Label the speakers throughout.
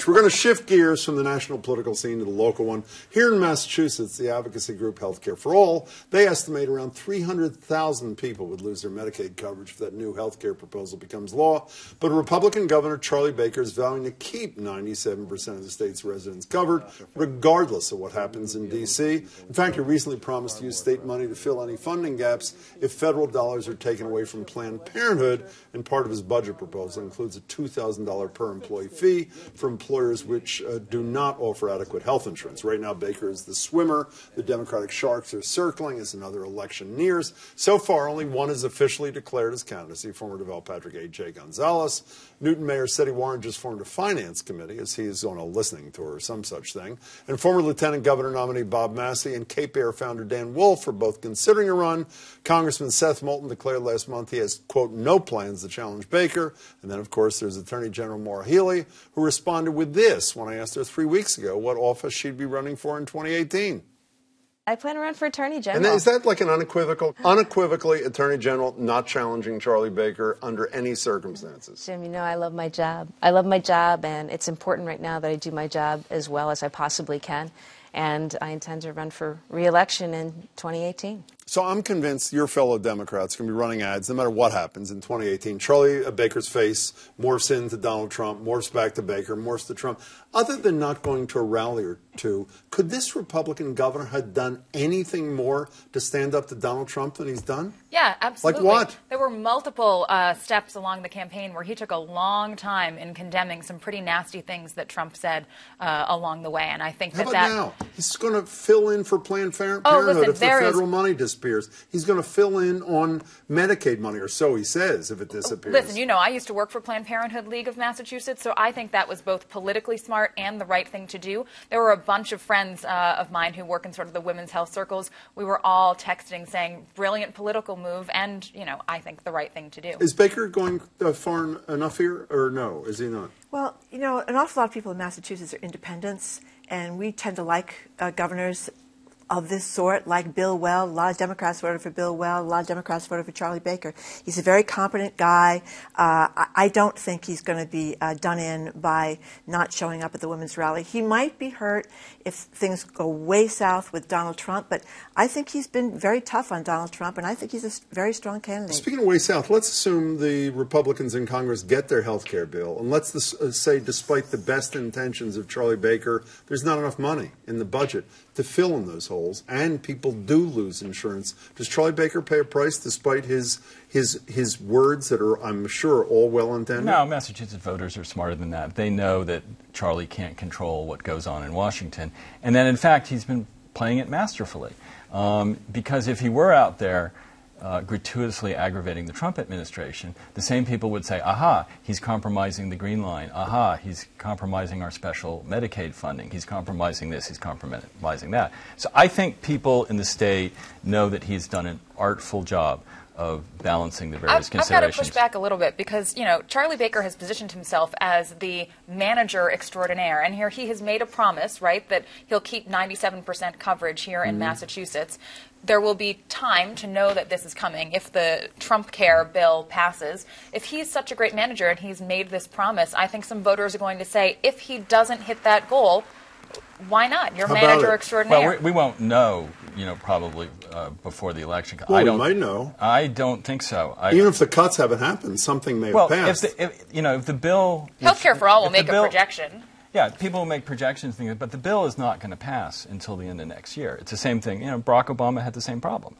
Speaker 1: We're going to shift gears from the national political scene to the local one. Here in Massachusetts, the advocacy group Healthcare for All, they estimate around 300,000 people would lose their Medicaid coverage if that new health care proposal becomes law. But Republican Governor Charlie Baker is vowing to keep 97% of the state's residents covered, regardless of what happens in D.C. In fact, he recently promised to use state money to fill any funding gaps if federal dollars are taken away from Planned Parenthood, and part of his budget proposal includes a $2,000 per employee fee for employers which do not offer adequate health insurance. Right now, Baker is the swimmer. The Democratic Sharks are circling as another election nears. So far, only one has officially declared his candidacy, former Deval Patrick A.J. Gonzalez. Newton Mayor Ceddy Warren just formed a finance committee as he is on a listening tour or some such thing. And former Lieutenant Governor nominee Bob Massey and Cape Air founder Dan Wolf are both considering a run. Congressman Seth Moulton declared last month he has, quote, no plans to challenge Baker. And then, of course, there's Attorney General Maura Healey, who responded with this when I asked her 3 weeks ago what office she'd be running for in 2018.
Speaker 2: I plan to run for Attorney General.
Speaker 1: And is that like an unequivocally Attorney General not challenging Charlie Baker under any circumstances?
Speaker 2: Jim, you know I love my job. I love my job, and it's important right now that I do my job as well as I possibly can. And I intend to run for re-election in 2018.
Speaker 1: So I'm convinced your fellow Democrats are going to be running ads no matter what happens in 2018. Charlie Baker's face morphs into Donald Trump, morphs back to Baker, morphs to Trump. Other than not going to a rally or two, could this Republican governor have done anything more to stand up to Donald Trump than he's done?
Speaker 3: Yeah, absolutely.
Speaker 1: Like what?
Speaker 3: There were multiple steps along the campaign where he took a long time in condemning some pretty nasty things that Trump said along the way. And I think
Speaker 1: How about now? He's going to fill in for Planned Parenthood if the federal money disappears. He's going to fill in on Medicaid money, or so he says, if it disappears.
Speaker 3: Listen, you know, I used to work for Planned Parenthood League of Massachusetts, so I think that was both politically smart and the right thing to do. There were a bunch of friends of mine who work in sort of the women's health circles. We were all texting saying, brilliant political move, and, you know, I think the right thing to do.
Speaker 1: Is Baker going far enough here, or no? Is he not?
Speaker 4: Well, you know, an awful lot of people in Massachusetts are independents, and we tend to like governors of this sort, like Bill Weld. A lot of Democrats voted for Bill Weld. A lot of Democrats voted for Charlie Baker. He's a very competent guy. I don't think he's going to be done in by not showing up at the women's rally. He might be hurt if things go way south with Donald Trump, but I think he's been very tough on Donald Trump, and I think he's a very strong candidate.
Speaker 1: Speaking of way south, let's assume the Republicans in Congress get their health care bill, and let's say despite the best intentions of Charlie Baker, there's not enough money in the budget to fill in those holes, and people do lose insurance. Does Charlie Baker pay a price despite his words that are, I'm sure, all well intended?
Speaker 5: No, Massachusetts voters are smarter than that. They know that Charlie can't control what goes on in Washington, and that, in fact, he's been playing it masterfully. Because if he were out there gratuitously aggravating the Trump administration, the same people would say, aha, he's compromising the Green Line. Aha, he's compromising our special Medicaid funding. He's compromising this. He's compromising that. So I think people in the state know that he's done an artful job of balancing the various considerations.
Speaker 3: I've got to push back a little bit because, you know, Charlie Baker has positioned himself as the manager extraordinaire. And here he has made a promise, right, that he'll keep 97% coverage here in Massachusetts. There will be time to know that this is coming if the Trump Care bill passes. If he's such a great manager and he's made this promise, I think some voters are going to say, if he doesn't hit that goal, why not? You're manager extraordinaire.
Speaker 5: Well, we won't know, you know, probably before the election.
Speaker 1: Well, we might know.
Speaker 5: I don't think so.
Speaker 1: Even if the cuts haven't happened, something may have passed.
Speaker 5: If the bill...
Speaker 3: Healthcare for All will make a projection.
Speaker 5: Yeah, people will make projections, but the bill is not going to pass until the end of next year. It's the same thing. You know, Barack Obama had the same problem.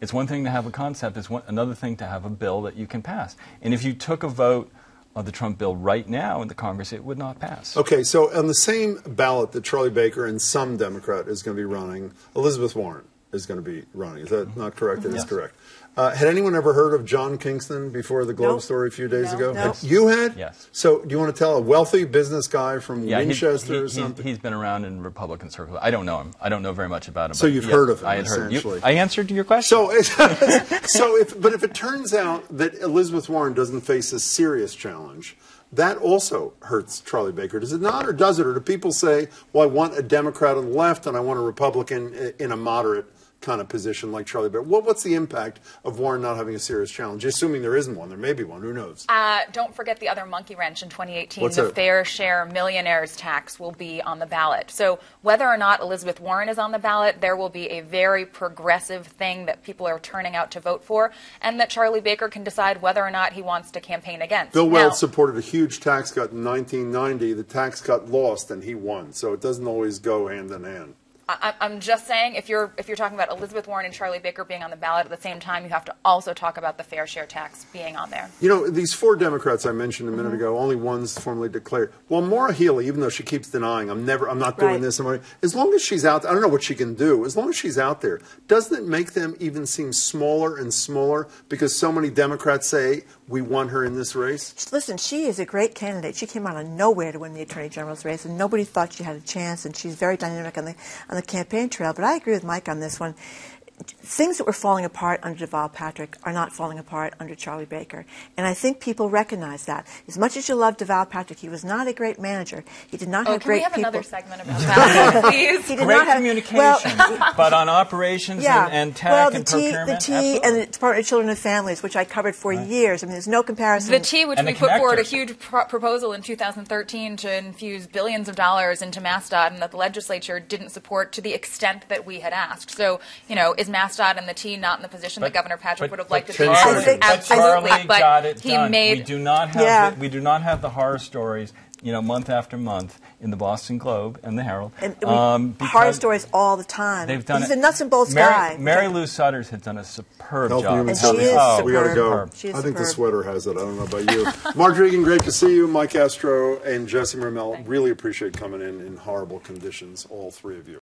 Speaker 5: It's one thing to have a concept. It's another thing to have a bill that you can pass. And if you took a vote of the Trump bill right now in the Congress, it would not pass.
Speaker 1: Okay, so on the same ballot that Charlie Baker and some Democrat is going to be running, Elizabeth Warren is going to be running. Is that not correct? It is correct. Had anyone ever heard of John Kingston before the Globe story a few days ago?
Speaker 4: No.
Speaker 1: You had?
Speaker 5: Yes.
Speaker 1: So do you want to tell a wealthy business guy from Winchester or something?
Speaker 5: He's been around in Republican circles. I don't know him. I don't know very much about him.
Speaker 1: So you've heard of him,
Speaker 5: I had heard.
Speaker 1: essentially.
Speaker 5: I answered your question.
Speaker 1: But if it turns out that Elizabeth Warren doesn't face a serious challenge, that also hurts Charlie Baker. Does it not, or does it? Or do people say, well, I want a Democrat on the left and I want a Republican in a moderate kind of position like Charlie Baker. What's the impact of Warren not having a serious challenge? Assuming there isn't one, there may be one. Who knows?
Speaker 3: Don't forget the other monkey wrench in 2018.
Speaker 1: What's
Speaker 3: the
Speaker 1: it?
Speaker 3: fair share millionaires tax will be on the ballot. So whether or not Elizabeth Warren is on the ballot, there will be a very progressive thing that people are turning out to vote for, and that Charlie Baker can decide whether or not he wants to campaign against.
Speaker 1: Bill
Speaker 3: Now,
Speaker 1: Weld supported a huge tax cut in 1990. The tax cut lost, and he won. So it doesn't always go hand in hand.
Speaker 3: I'm just saying, if you're talking about Elizabeth Warren and Charlie Baker being on the ballot at the same time, you have to also talk about the fair share tax being on there.
Speaker 1: You know, these 4 Democrats I mentioned a minute ago, only one's formally declared. Well, Maura Healey, even though she keeps denying, I'm not doing
Speaker 4: Right.
Speaker 1: this. As long as she's out, I don't know what she can do. As long as she's out there, doesn't it make them even seem smaller and smaller because so many Democrats say we want her in this race?
Speaker 4: Listen, she is a great candidate. She came out of nowhere to win the Attorney General's race, and nobody thought she had a chance, and she's very dynamic on the campaign trail. But I agree with Mike on this one. Things that were falling apart under Deval Patrick are not falling apart under Charlie Baker. And I think people recognize that. As much as you love Deval Patrick, he was not a great manager. He did not have
Speaker 3: Can we
Speaker 4: great
Speaker 3: have
Speaker 4: people.
Speaker 3: another segment about that, please?
Speaker 4: He did
Speaker 5: Great
Speaker 4: not have
Speaker 5: communication,
Speaker 4: well,
Speaker 5: but on operations and tech
Speaker 4: well,
Speaker 5: and
Speaker 4: the
Speaker 5: procurement,
Speaker 4: T
Speaker 5: absolutely.
Speaker 4: and the Department of Children and Families, which I covered for years. I mean, there's no comparison.
Speaker 3: The T, which
Speaker 5: And
Speaker 3: we
Speaker 5: the
Speaker 3: put forward a
Speaker 5: connector.
Speaker 3: huge proposal in 2013 to infuse billions of dollars into MassDOT, and that the legislature didn't support to the extent that we had asked. So, is MassDOT and the T not in the position that Governor Patrick would have liked to see?
Speaker 1: Charlie-
Speaker 3: Absolutely,
Speaker 5: Charlie got it
Speaker 3: he
Speaker 5: done.
Speaker 3: made.
Speaker 5: We do not have
Speaker 4: Yeah.
Speaker 5: we do not have the horror stories, month after month in the Boston Globe and the Herald.
Speaker 4: And
Speaker 5: because
Speaker 4: horror stories all the time.
Speaker 5: They've done
Speaker 4: He's
Speaker 5: it.
Speaker 4: a nuts and bolts guy.
Speaker 5: Mary Lou Sutters had done a superb
Speaker 1: Health
Speaker 5: job.
Speaker 1: and
Speaker 4: And
Speaker 1: Human
Speaker 4: she is
Speaker 1: Services. We got to
Speaker 4: superb.
Speaker 1: go.
Speaker 4: She is
Speaker 1: I think the
Speaker 4: superb.
Speaker 1: sweater has it. I don't know about you. Mark Regan, great to see you. Mike Astro and Jesse Mermel, really appreciate coming in horrible conditions, all 3 of you.